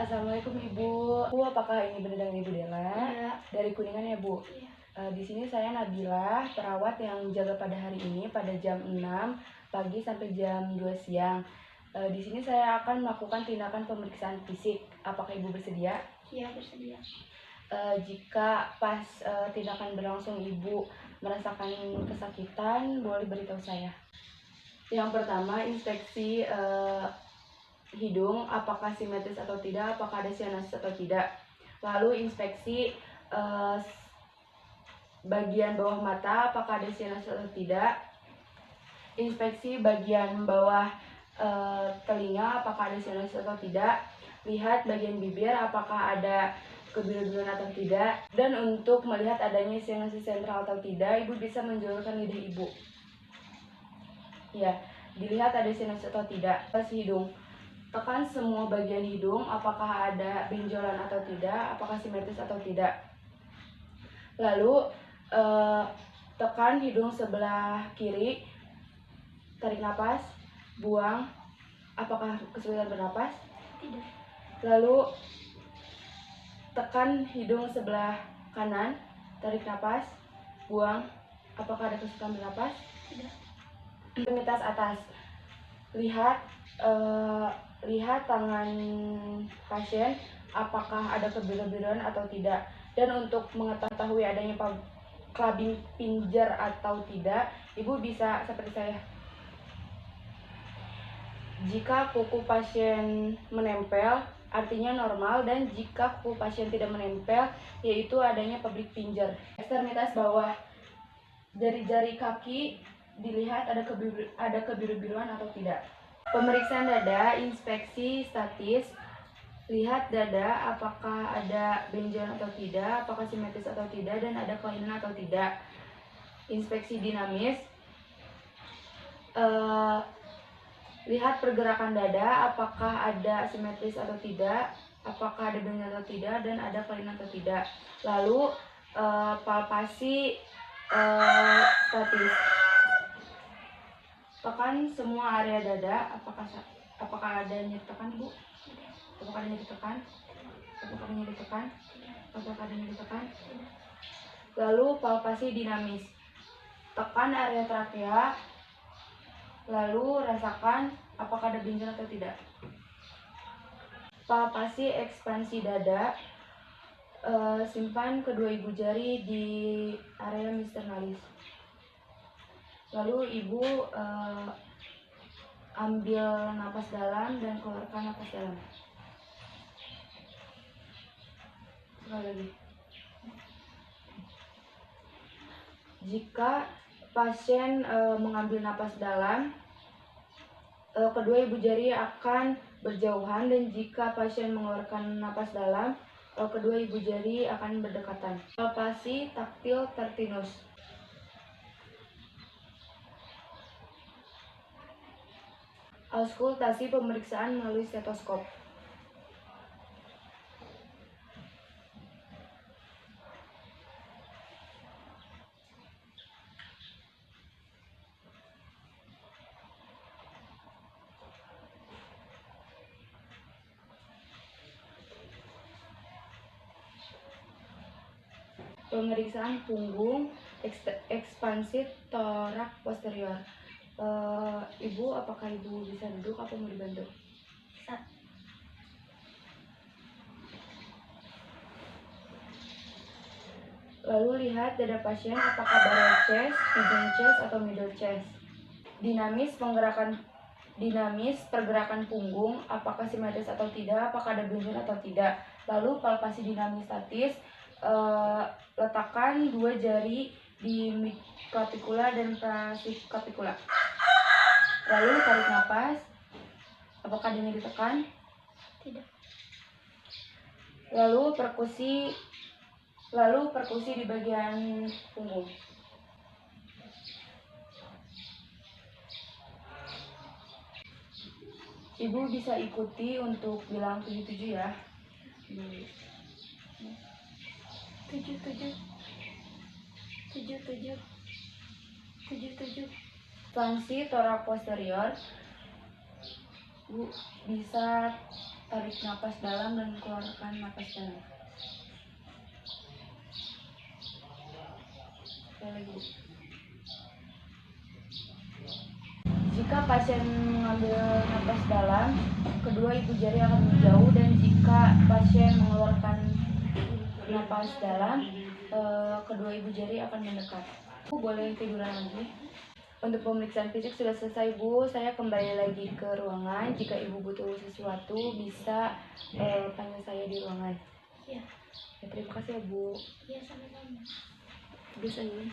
Assalamualaikum Ibu. Bu, apakah ini benar dengan Ibu Dela? Iya. Dari Kuningan ya Bu? Iya. Di sini saya Nabila, perawat yang jaga pada hari ini pada jam 6 pagi sampai jam 2 siang. Di sini saya akan melakukan tindakan pemeriksaan fisik. Apakah Ibu bersedia? Iya, bersedia. Jika pas tindakan berlangsung Ibu merasakan kesakitan, boleh beritahu saya. Yang pertama, inspeksi hidung, apakah simetris atau tidak, apakah ada sinusitis atau tidak. Lalu inspeksi bagian bawah mata, apakah ada sinusitis atau tidak. Inspeksi bagian bawah telinga, apakah ada sinusitis atau tidak. Lihat bagian bibir, apakah ada kebiru-biruan atau tidak. Dan untuk melihat adanya sinusitis sentral atau tidak, Ibu bisa menjulurkan lidah Ibu. Ya, dilihat ada sinusitis atau tidak. Pas hidung, tekan semua bagian hidung, apakah ada benjolan atau tidak, apakah simetris atau tidak. Lalu tekan hidung sebelah kiri, tarik nafas, buang, apakah kesulitan bernapas? Tidak. Lalu tekan hidung sebelah kanan, tarik nafas, buang, apakah ada kesulitan bernapas? Tidak. Ekstremitas atas, lihat tangan pasien, apakah ada kebiru-biruan atau tidak. Dan untuk mengetahui adanya clubbing pinjer atau tidak, Ibu bisa seperti saya. Jika kuku pasien menempel, artinya normal, dan jika kuku pasien tidak menempel, yaitu adanya public pinjer. Ekstremitas bawah, jari-jari kaki, dilihat ada kebiru-biruan atau tidak. Pemeriksaan dada, inspeksi statis, lihat dada apakah ada benjolan atau tidak, apakah simetris atau tidak, dan ada kelainan atau tidak. Inspeksi dinamis, lihat pergerakan dada, apakah ada simetris atau tidak, apakah ada benjolan atau tidak, dan ada kelainan atau tidak. Lalu palpasi statis, tekan semua area dada, apakah ada nyeri tekan Bu? Apakah ada nyeri tekan? Apakah ada nyeri tekan? Apakah ada nyeri tekan? Lalu palpasi dinamis, tekan area trakea, lalu rasakan apakah ada benjolan atau tidak. Palpasi ekspansi dada, simpan kedua ibu jari di area misternalis. Lalu Ibu ambil napas dalam dan keluarkan napas dalam. Sekali lagi. Jika pasien mengambil napas dalam, kedua ibu jari akan berjauhan, dan jika pasien mengeluarkan napas dalam, kedua ibu jari akan berdekatan. Palpasi taktil tertinus. Auskultasi pemeriksaan melalui stetoskop. Pemeriksaan punggung, ekspansi torak posterior. Ibu, apakah Ibu bisa duduk atau mau dibantu? Bisa. Lalu lihat dada pasien, apakah barrel chest, pigeon chest, atau middle chest. Dinamis pergerakan punggung, apakah simetris atau tidak, apakah ada benjolan atau tidak. Lalu palpasi dinamis statis, letakkan dua jari di midclavicular dan prasikapikula. Lalu tarik napas, apakah ada nyeri tekan? Tidak. Lalu perkusi di bagian punggung. Ibu bisa ikuti untuk bilang 77 ya. 77. 77. Ekspansi torak posterior, Bu bisa Tarik napas dalam dan keluarkan napas dalam. Sekali lagi. Jika pasien mengambil napas dalam, kedua ibu jari akan menjauh, dan jika pasien mengeluarkan napas dalam, kedua ibu jari akan mendekat. Bu, boleh tiduran lagi. Untuk pemeriksaan fisik sudah selesai, Bu. Saya kembali lagi ke ruangan. Jika Ibu butuh sesuatu, bisa panggil saya di ruangan. Iya. Ya, terima kasih ya, Bu. Iya, sama-sama. Biasanya.